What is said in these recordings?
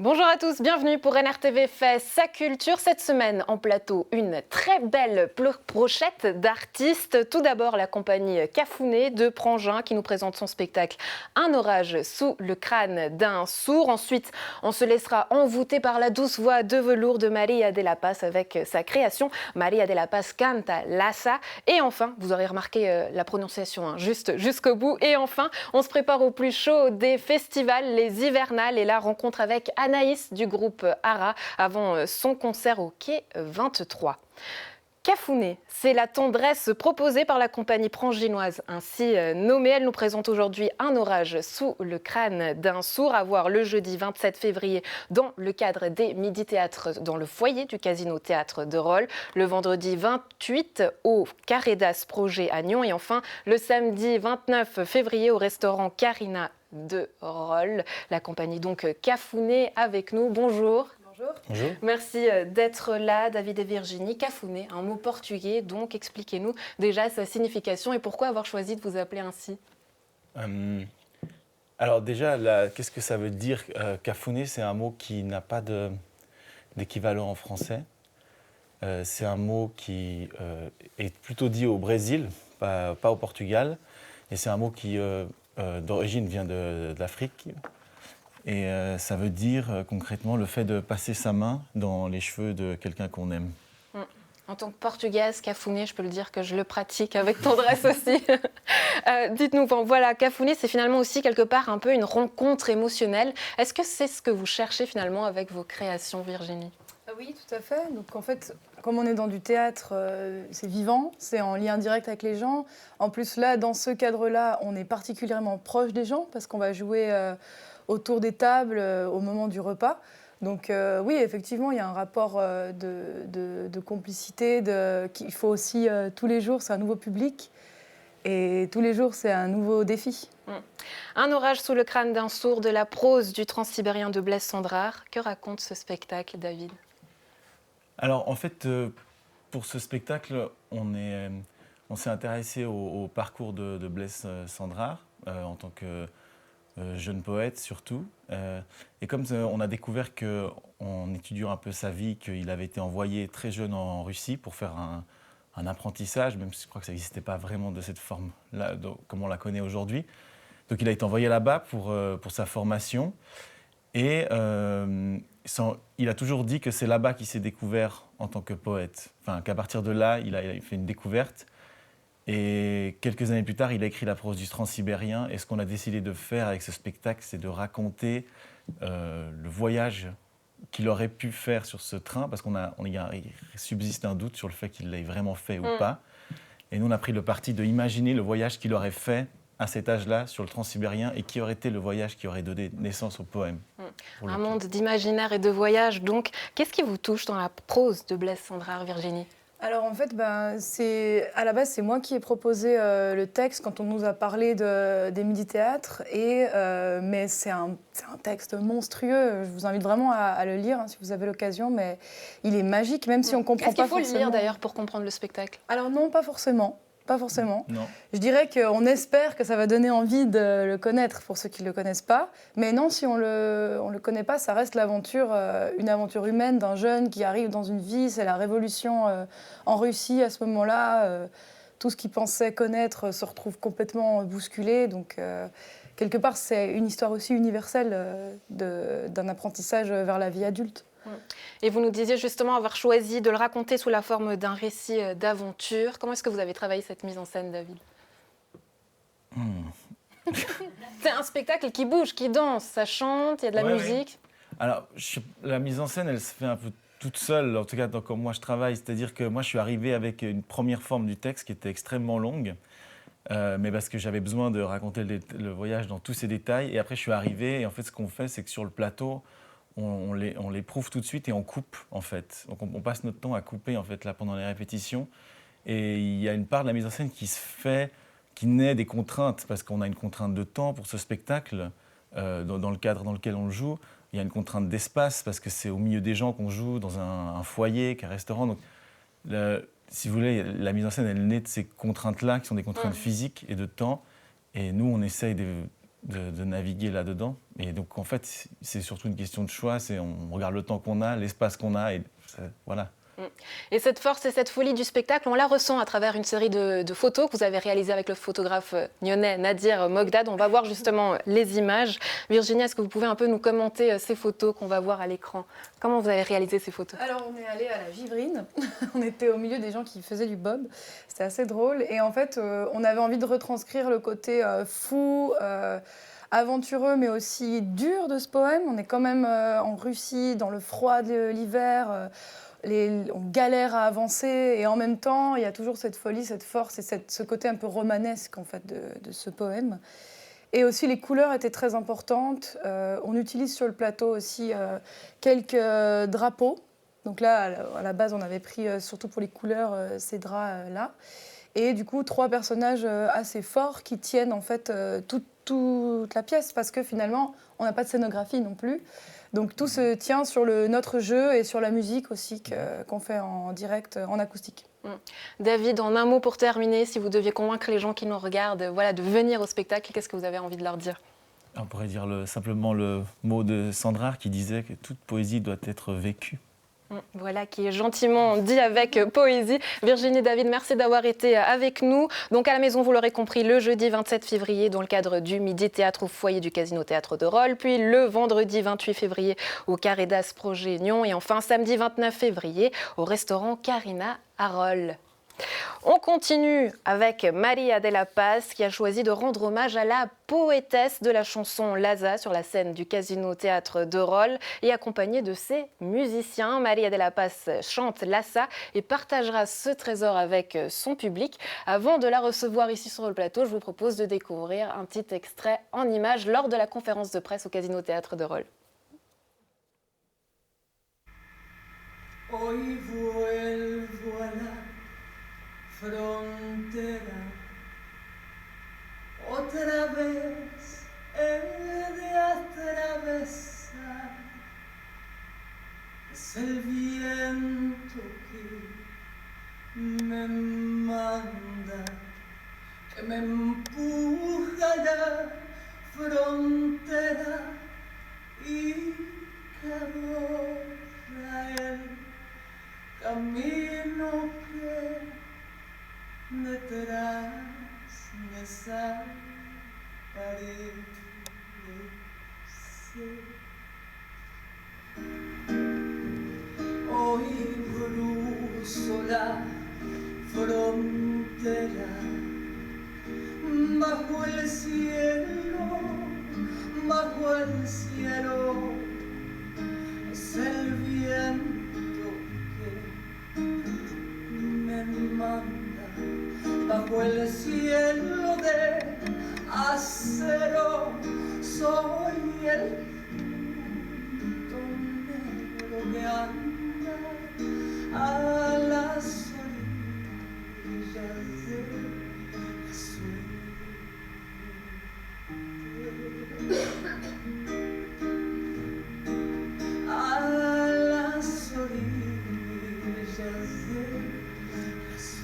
Bonjour à tous, bienvenue pour NRTV fait sa culture. Cette semaine en plateau, une très belle brochette d'artistes. Tout d'abord la compagnie Cafounet de Prangin qui nous présente son spectacle Un orage sous le crâne d'un sourd. Ensuite, on se laissera envoûter par la douce voix de velours de María de la Paz avec sa création María de la Paz canta Lassa. Et enfin, vous aurez remarqué la prononciation juste jusqu'au bout. Et enfin, on se prépare au plus chaud des festivals, les hivernales et la rencontre avec Anaïs du groupe Ara avant son concert au Quai 23. Cafounet, c'est la tendresse proposée par la compagnie pranginoise ainsi nommée. Elle nous présente aujourd'hui Un orage sous le crâne d'un sourd, à voir le jeudi 27 février dans le cadre des Midi Théâtre dans le foyer du Casino Théâtre de Rolle, le vendredi 28 au Carré d'As Projet à Nyon et enfin le samedi 29 février au restaurant Carina de Rolle. La compagnie donc Cafounet avec nous. Bonjour. Bonjour. Merci d'être là, David et Virginie. Cafounet, un mot portugais, donc expliquez-nous déjà sa signification et pourquoi avoir choisi de vous appeler ainsi. Alors déjà, qu'est-ce que ça veut dire Cafounet, c'est un mot qui n'a pas d'équivalent en français. C'est un mot qui est plutôt dit au Brésil, pas au Portugal. Et c'est un mot qui, d'origine, vient de l'Afrique. Et ça veut dire concrètement le fait de passer sa main dans les cheveux de quelqu'un qu'on aime. En tant que portugaise, Cafounet, je peux le dire que je le pratique avec tendresse aussi. Dites-nous, voilà, Cafounet, c'est finalement aussi quelque part un peu une rencontre émotionnelle. Est-ce que c'est ce que vous cherchez finalement avec vos créations, Virginie ? Oui, tout à fait. Donc en fait, comme on est dans du théâtre, c'est vivant, c'est en lien direct avec les gens. En plus là, dans ce cadre-là, on est particulièrement proche des gens parce qu'on va jouer autour des tables au moment du repas. Donc oui, effectivement, il y a un rapport de complicité. Il faut aussi, tous les jours, c'est un nouveau public. Et tous les jours, c'est un nouveau défi. Un orage sous le crâne d'un sourd, de la prose du Transsibérien de Blaise Cendrars. Que raconte ce spectacle, David ? Alors en fait, pour ce spectacle, on s'est intéressé au parcours de Blaise Cendrars en tant que jeune poète surtout. Et comme on a découvert qu'en étudiant un peu sa vie, qu'il avait été envoyé très jeune en Russie pour faire un apprentissage, même si je crois que ça n'existait pas vraiment de cette forme-là, comme on la connaît aujourd'hui. Donc il a été envoyé là-bas pour sa formation. Et il a toujours dit que c'est là-bas qu'il s'est découvert en tant que poète. Enfin, qu'à partir de là, il a fait une découverte. Et quelques années plus tard, il a écrit la prose du Transsibérien. Et ce qu'on a décidé de faire avec ce spectacle, c'est de raconter le voyage qu'il aurait pu faire sur ce train, parce il subsiste un doute sur le fait qu'il l'ait vraiment fait ou pas. Et nous, on a pris le parti d'imaginer le voyage qu'il aurait fait à cet âge-là sur le Transsibérien et qui aurait été le voyage qui aurait donné naissance au poème. Un monde d'imaginaire et de voyage, donc. Qu'est-ce qui vous touche dans la prose de Blaise Cendrars, Virginie ? Alors en fait, à la base, c'est moi qui ai proposé le texte quand on nous a parlé des Midi Théâtre. Mais c'est un texte monstrueux. Je vous invite vraiment à le lire si vous avez l'occasion. Mais il est magique, même si on ne comprend pas forcément. Est-ce qu'il faut le lire d'ailleurs pour comprendre le spectacle ? Alors non, pas forcément. Pas forcément. Non. Je dirais qu'on espère que ça va donner envie de le connaître pour ceux qui ne le connaissent pas. Mais non, si on le connaît pas, ça reste l'aventure, une aventure humaine d'un jeune qui arrive dans une vie. C'est la révolution en Russie à ce moment-là. Tout ce qu'il pensait connaître se retrouve complètement bousculé. Donc, quelque part, c'est une histoire aussi universelle d'un apprentissage vers la vie adulte. Et vous nous disiez justement avoir choisi de le raconter sous la forme d'un récit d'aventure. Comment est-ce que vous avez travaillé cette mise en scène, David ? C'est un spectacle qui bouge, qui danse, ça chante, il y a de la musique. Oui. Alors, la mise en scène, elle se fait un peu toute seule, en tout cas comme moi je travaille. C'est-à-dire que moi, je suis arrivé avec une première forme du texte qui était extrêmement longue, mais parce que j'avais besoin de raconter le voyage dans tous ses détails. Et après, je suis arrivé, et en fait, ce qu'on fait, c'est que sur le plateau, on les prouve tout de suite et on coupe, en fait. Donc, on passe notre temps à couper, en fait, là, pendant les répétitions. Et il y a une part de la mise en scène qui naît des contraintes, parce qu'on a une contrainte de temps pour ce spectacle, dans le cadre dans lequel on le joue. Il y a une contrainte d'espace, parce que c'est au milieu des gens qu'on joue, dans un foyer, qu'un restaurant. Donc, si vous voulez, la mise en scène, elle naît de ces contraintes-là, qui sont des contraintes physiques et de temps. Et nous, on essaye de naviguer là-dedans. Et donc, en fait, c'est surtout une question de choix. On regarde le temps qu'on a, l'espace qu'on a, et voilà. Et cette force et cette folie du spectacle, on la ressent à travers une série de photos que vous avez réalisées avec le photographe nyonnais Nadir Mogdad. On va voir justement les images. Virginie, est-ce que vous pouvez un peu nous commenter ces photos qu'on va voir à l'écran? Comment vous avez réalisé ces photos? Alors, on est allé à la Givrine. On était au milieu des gens qui faisaient du bob. C'était assez drôle. Et en fait, on avait envie de retranscrire le côté fou, aventureux, mais aussi dur de ce poème. On est quand même en Russie, dans le froid de l'hiver. On galère à avancer et en même temps, il y a toujours cette folie, cette force et ce côté un peu romanesque en fait, de ce poème. Et aussi, les couleurs étaient très importantes. On utilise sur le plateau aussi quelques drapeaux. Donc là, à la base, on avait pris, surtout pour les couleurs, ces draps-là. Et du coup, 3 personnages assez forts qui tiennent en fait toute la pièce parce que finalement, on n'a pas de scénographie non plus. Donc tout se tient sur notre jeu et sur la musique aussi qu'on fait en direct, en acoustique. David, en un mot pour terminer, si vous deviez convaincre les gens qui nous regardent de venir au spectacle, qu'est-ce que vous avez envie de leur dire? On pourrait dire simplement le mot de Sandrard qui disait que toute poésie doit être vécue. Voilà, qui est gentiment dit avec poésie. Virginie, David, merci d'avoir été avec nous. Donc à la maison, vous l'aurez compris, le jeudi 27 février, dans le cadre du Midi Théâtre au foyer du Casino Théâtre de Rolle, puis le vendredi 28 février au Carré d'As Projet Nyon, et enfin samedi 29 février au restaurant Carina à Rolle. On continue avec María de la Paz qui a choisi de rendre hommage à la poétesse de la chanson Laza sur la scène du Casino Théâtre de Rolle et accompagnée de ses musiciens. María de la Paz chante Lassa et partagera ce trésor avec son public. Avant de la recevoir ici sur le plateau, je vous propose de découvrir un petit extrait en images lors de la conférence de presse au Casino Théâtre de Rolle. Hoy vuelvo a la frontera, otra vez he de atravesar, es el viento que me manda, que me empuja a la frontera y que borra el camino que detrás me desaparece. Hoy cruzo la frontera bajo el cielo, bajo el cielo. Es el viento que me manda bajo el cielo de acero. Soy el punto negro que anda a las orillas de la suerte. A las orillas de la suerte.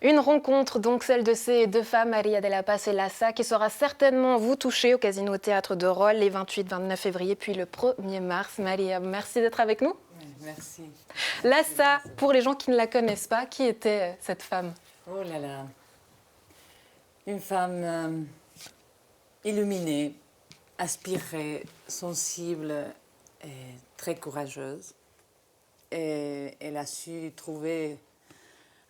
Une rencontre, donc celle de ces deux femmes, María de la Paz et Lassa, qui saura certainement vous toucher au Casino Théâtre de Rolle les 28-29 février, puis le 1er mars. María, merci d'être avec nous. Merci. Lassa, pour les gens qui ne la connaissent pas, qui était cette femme? Oh là là. Une femme illuminée, inspirée, sensible et très courageuse. Et elle a su trouver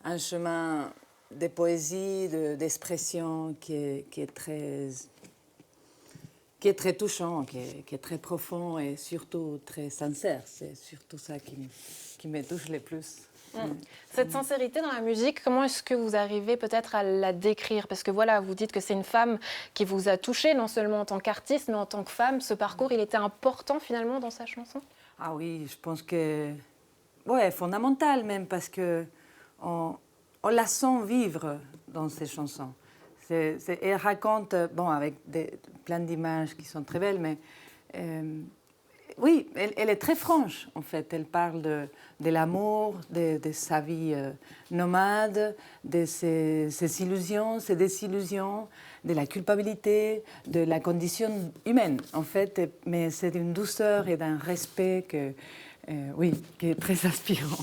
un chemin de poésie, d'expression qui est très touchant, qui est très profond et surtout très sincère. C'est surtout ça qui me touche le plus. Cette sincérité dans la musique, comment est-ce que vous arrivez peut-être à la décrire? Parce que voilà, vous dites que c'est une femme qui vous a touché, non seulement en tant qu'artiste, mais en tant que femme. Ce parcours, il était important finalement dans sa chanson? Ah oui, je pense que... Ouais, fondamental même, parce que on la sent vivre dans ses chansons. Elle raconte, bon, avec plein d'images qui sont très belles, mais oui, elle est très franche, en fait. Elle parle de l'amour, de sa vie nomade, de ses illusions, ses désillusions, de la culpabilité, de la condition humaine, en fait. Mais c'est d'une douceur et d'un respect qui est très inspirant.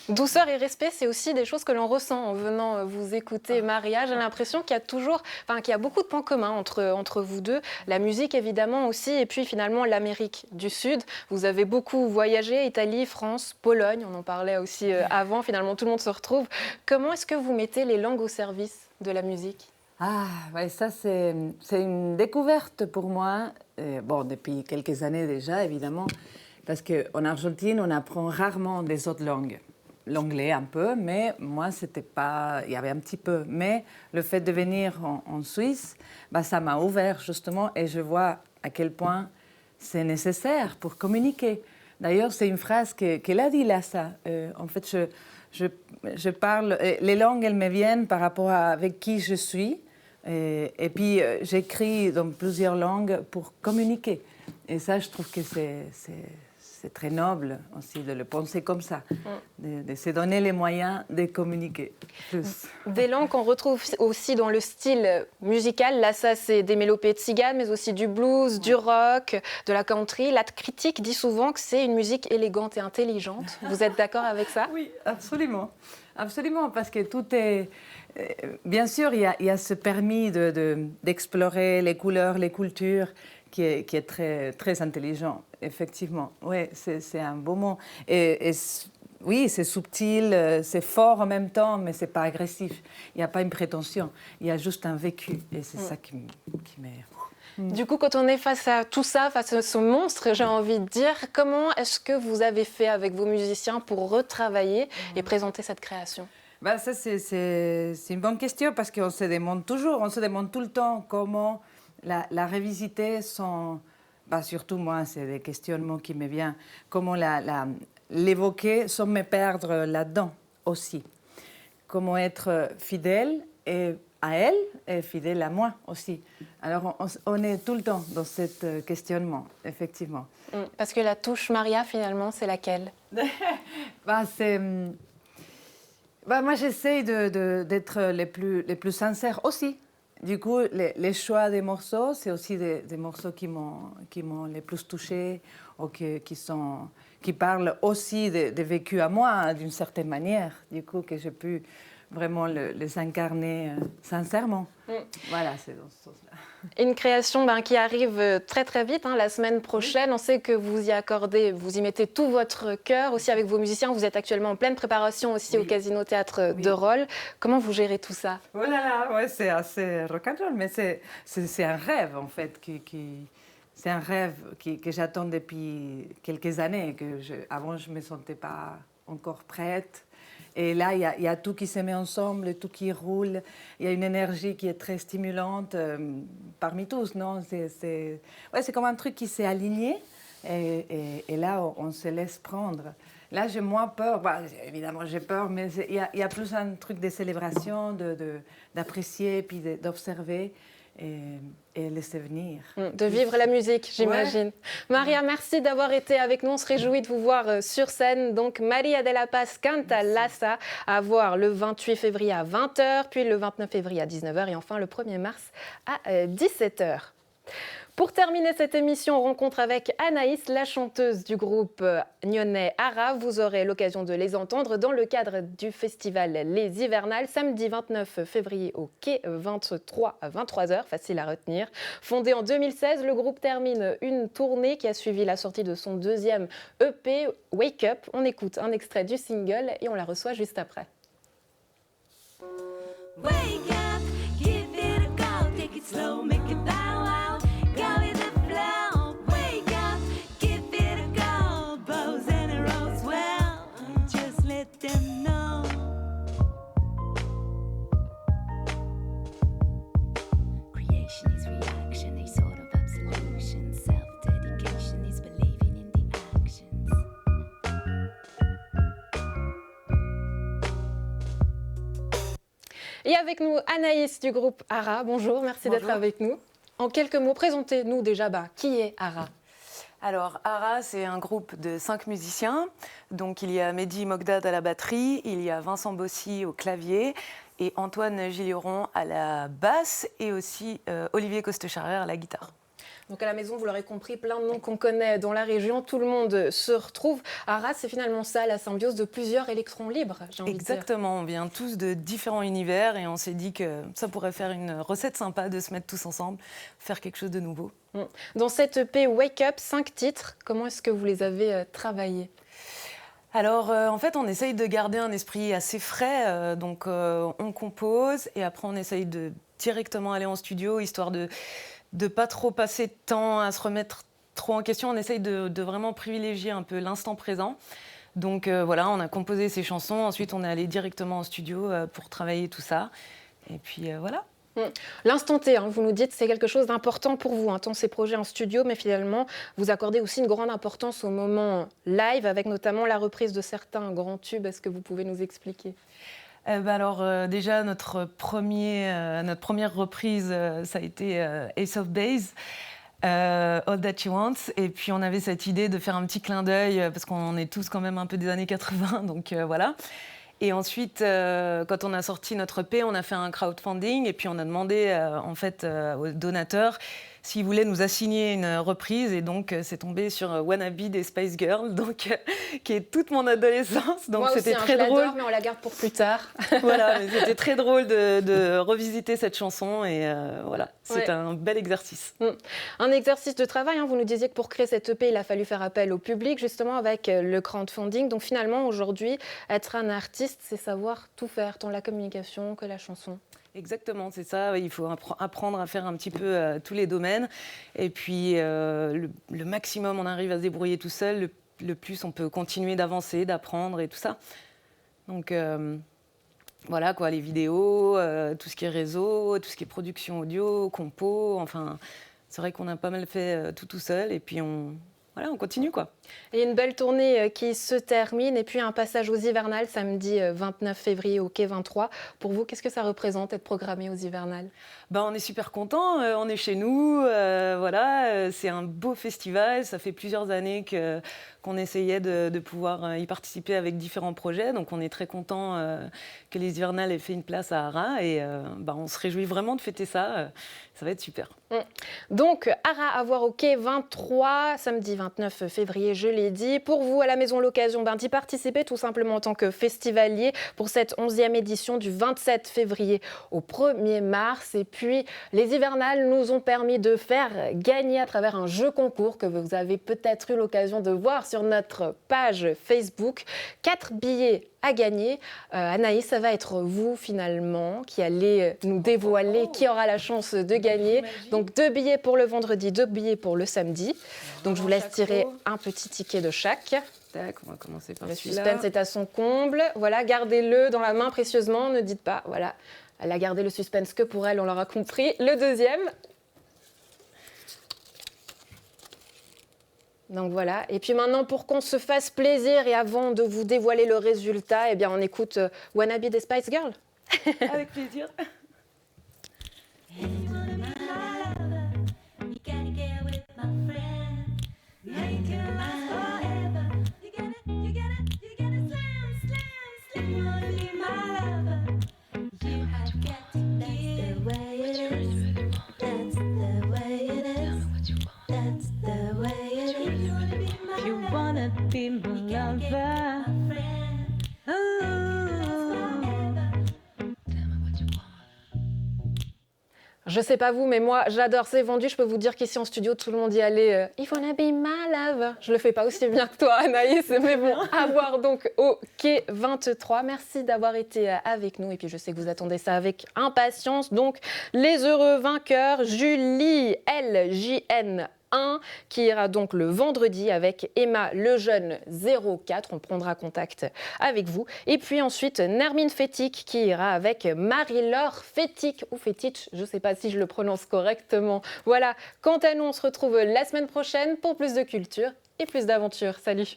Douceur et respect, c'est aussi des choses que l'on ressent en venant vous écouter, Maria. J'ai l'impression qu'il y a beaucoup de points communs entre vous deux. La musique, évidemment, aussi, et puis finalement l'Amérique du Sud. Vous avez beaucoup voyagé, Italie, France, Pologne, on en parlait aussi avant. Finalement, tout le monde se retrouve. Comment est-ce que vous mettez les langues au service de la musique ? Ah, ouais, ça c'est une découverte pour moi, depuis quelques années déjà, évidemment. Parce qu'en Argentine, on apprend rarement des autres langues. L'anglais un peu, mais moi, c'était pas... Il y avait un petit peu. Mais le fait de venir en Suisse, ça m'a ouvert justement et je vois à quel point c'est nécessaire pour communiquer. D'ailleurs, c'est une phrase qu'elle a dit, Lassa. En fait, je parle... Les langues, elles me viennent par rapport à avec qui je suis. Et puis, j'écris dans plusieurs langues pour communiquer. Et ça, je trouve que c'est très noble aussi de le penser comme ça, de se donner les moyens de communiquer plus. Des langues qu'on retrouve aussi dans le style musical. Là, ça, c'est des mélopées tziganes, mais aussi du blues, du rock, de la country. La critique dit souvent que c'est une musique élégante et intelligente. Vous êtes d'accord avec ça ? Oui, absolument. Absolument, parce que tout est... Bien sûr, il y a ce permis d'explorer les couleurs, les cultures, qui est très, très intelligent, effectivement. Oui, c'est un beau mot. Oui, c'est subtil, c'est fort en même temps, mais ce n'est pas agressif. Il n'y a pas une prétention, il y a juste un vécu. Et c'est ça qui m'est... Du coup, quand on est face à tout ça, face à ce monstre, j'ai envie de dire, comment est-ce que vous avez fait avec vos musiciens pour retravailler et présenter cette création ? Ça, c'est une bonne question parce qu'on se demande toujours, on se demande tout le temps comment la revisiter sans... surtout moi, c'est des questionnements qui me viennent. Comment l'évoquer sans me perdre là-dedans aussi. Comment être fidèle à elle et fidèle à moi aussi. Alors, on est tout le temps dans ce questionnement, effectivement. Parce que la touche Maria, finalement, c'est laquelle ? Moi, j'essaie d'être les plus sincères aussi. Du coup, les choix des morceaux, c'est aussi des morceaux qui m'ont les plus touchée ou qui parlent aussi des vécus à moi, d'une certaine manière. Du coup, que j'ai pu vraiment les incarner sincèrement. Voilà, c'est dans ce sens-là. Une création qui arrive très très vite, la semaine prochaine. On sait que vous y mettez tout votre cœur, aussi avec vos musiciens. Vous êtes actuellement en pleine préparation aussi au Casino Théâtre de Rolle. Comment vous gérez tout ça ? Oh là là, ouais, c'est assez rock'n'roll, mais c'est un rêve en fait. C'est un rêve que j'attends depuis quelques années. Avant, je ne me sentais pas encore prête. Et là, il y a tout qui se met ensemble, tout qui roule. Il y a une énergie qui est très stimulante parmi tous, non ? C'est comme un truc qui s'est aligné et là, on se laisse prendre. Là, j'ai moins peur. Évidemment, j'ai peur, mais il y a plus un truc de célébration, d'apprécier puis d'observer. Et laisser venir. De vivre la musique, j'imagine. Ouais. Maria, merci d'avoir été avec nous. On se réjouit de vous voir sur scène. Donc, Maria de la Paz canta Lassa, à voir le 28 février à 20h, puis le 29 février à 19h et enfin le 1er mars à 17h. Pour terminer cette émission, rencontre avec Anaïs, la chanteuse du groupe nyonnais Ara. Vous aurez l'occasion de les entendre dans le cadre du festival Les Hivernales, samedi 29 février au quai 23 à 23h, facile à retenir. Fondé en 2016, le groupe termine une tournée qui a suivi la sortie de son deuxième EP, Wake Up. On écoute un extrait du single et on la reçoit juste après. Wake up, give it a go, take it slow, make it bow wow. Them know. Creation is reaction, a sort of absolution. Self-dedication is believing in the actions. Et avec nous, Anaïs du groupe Ara. Bonjour, merci d'être avec nous. En quelques mots, présentez-nous déjà, qui est Ara ? Alors, ARA, c'est un groupe de 5 musiciens. Donc, il y a Mehdi Mogdad à la batterie, il y a Vincent Bossy au clavier et Antoine Gilliron à la basse et aussi Olivier Coste-Charrière à la guitare. Donc à la maison, vous l'aurez compris, plein de noms qu'on connaît dans la région, tout le monde se retrouve. ARA, c'est finalement ça, la symbiose de plusieurs électrons libres, j'ai envie de dire. Exactement, on vient tous de différents univers et on s'est dit que ça pourrait faire une recette sympa de se mettre tous ensemble, faire quelque chose de nouveau. Dans cette EP Wake Up, 5 titres, comment est-ce que vous les avez travaillés ? Alors, en fait, on essaye de garder un esprit assez frais, donc on compose et après on essaye de directement aller en studio, histoire de pas trop passer de temps à se remettre trop en question. On essaye de vraiment privilégier un peu l'instant présent. Donc voilà, on a composé ces chansons, ensuite on est allé directement en studio pour travailler tout ça. Et puis voilà. L'instant T, vous nous dites, c'est quelque chose d'important pour vous, tant ces projets en studio, mais finalement, vous accordez aussi une grande importance au moment live, avec notamment la reprise de certains grands tubes. Est-ce que vous pouvez nous expliquer ? Alors déjà, notre première reprise, ça a été Ace of Base, All That She Wants. Et puis on avait cette idée de faire un petit clin d'œil, parce qu'on est tous quand même un peu des années 80, donc voilà. Et ensuite, quand on a sorti notre EP, on a fait un crowdfunding et puis on a demandé en fait aux donateurs s'ils voulaient nous assigner une reprise. Et donc, c'est tombé sur Wannabe des Spice Girls, donc, qui est toute mon adolescence. Donc, moi c'était aussi, très je drôle. l'adore, mais on la garde pour plus tard. Voilà, mais c'était très drôle de revisiter cette chanson. Et voilà, c'est un bel exercice. Un exercice de travail. Vous nous disiez que pour créer cette EP, il a fallu faire appel au public, justement, avec le crowdfunding. Donc, finalement, aujourd'hui, être un artiste, c'est savoir tout faire, tant la communication que la chanson. Exactement, c'est ça. Il faut apprendre à faire un petit peu tous les domaines. Et puis, le maximum, on arrive à se débrouiller tout seul. Le plus, on peut continuer d'avancer, d'apprendre et tout ça. Donc, voilà, quoi, les vidéos, tout ce qui est réseau, tout ce qui est production audio, compo. Enfin, c'est vrai qu'on a pas mal fait tout seul. Et puis, on continue, quoi. Et une belle tournée qui se termine, et puis un passage aux Hivernales samedi 29 février au Quai 23. Pour vous, qu'est-ce que ça représente, être programmé aux Hivernales ? On est super contents, on est chez nous, voilà, c'est un beau festival, ça fait plusieurs années qu'on essayait de pouvoir y participer avec différents projets, donc on est très contents que les Hivernales aient fait une place à ARA, et on se réjouit vraiment de fêter ça, ça va être super. Donc, ARA à voir au Quai 23, samedi 29 février, je l'ai dit. Pour vous, à la maison, l'occasion d'y participer tout simplement en tant que festivalier pour cette 11e édition du 27 février au 1er mars. Et puis, les Hivernales nous ont permis de faire gagner à travers un jeu concours que vous avez peut-être eu l'occasion de voir sur notre page Facebook. 4 billets à gagner. Anaïs, ça va être vous finalement qui allez nous dévoiler qui aura la chance de gagner. Donc 2 billets pour le vendredi, 2 billets pour le samedi. Donc je vous laisse tirer un petit ticket de chaque. Tac, on va commencer par le celui-là. suspense est à son comble. Voilà, gardez-le dans la main précieusement. Ne dites pas, voilà, elle a gardé le suspense que pour elle, on l'aura compris. Le deuxième. Donc voilà, et puis maintenant pour qu'on se fasse plaisir et avant de vous dévoiler le résultat, eh bien on écoute Wannabe des Spice Girls. Avec plaisir. Be my lover. Je sais pas vous, mais moi j'adore, c'est vendu. Je peux vous dire qu'ici en studio, tout le monde y allait. If wanna be my lover. Je le fais pas aussi bien que toi, Anaïs, mais bon, à voir donc au Quai 23. Merci d'avoir été avec nous. Et puis je sais que vous attendez ça avec impatience. Donc les heureux vainqueurs, Julie LJN. Qui ira donc le vendredi avec Emma Lejeune 04. On prendra contact avec vous. Et puis ensuite, Nermine Fétic qui ira avec Marie-Laure Fétic ou Fétic, je ne sais pas si je le prononce correctement. Voilà, quant à nous, on se retrouve la semaine prochaine pour plus de culture et plus d'aventures. Salut!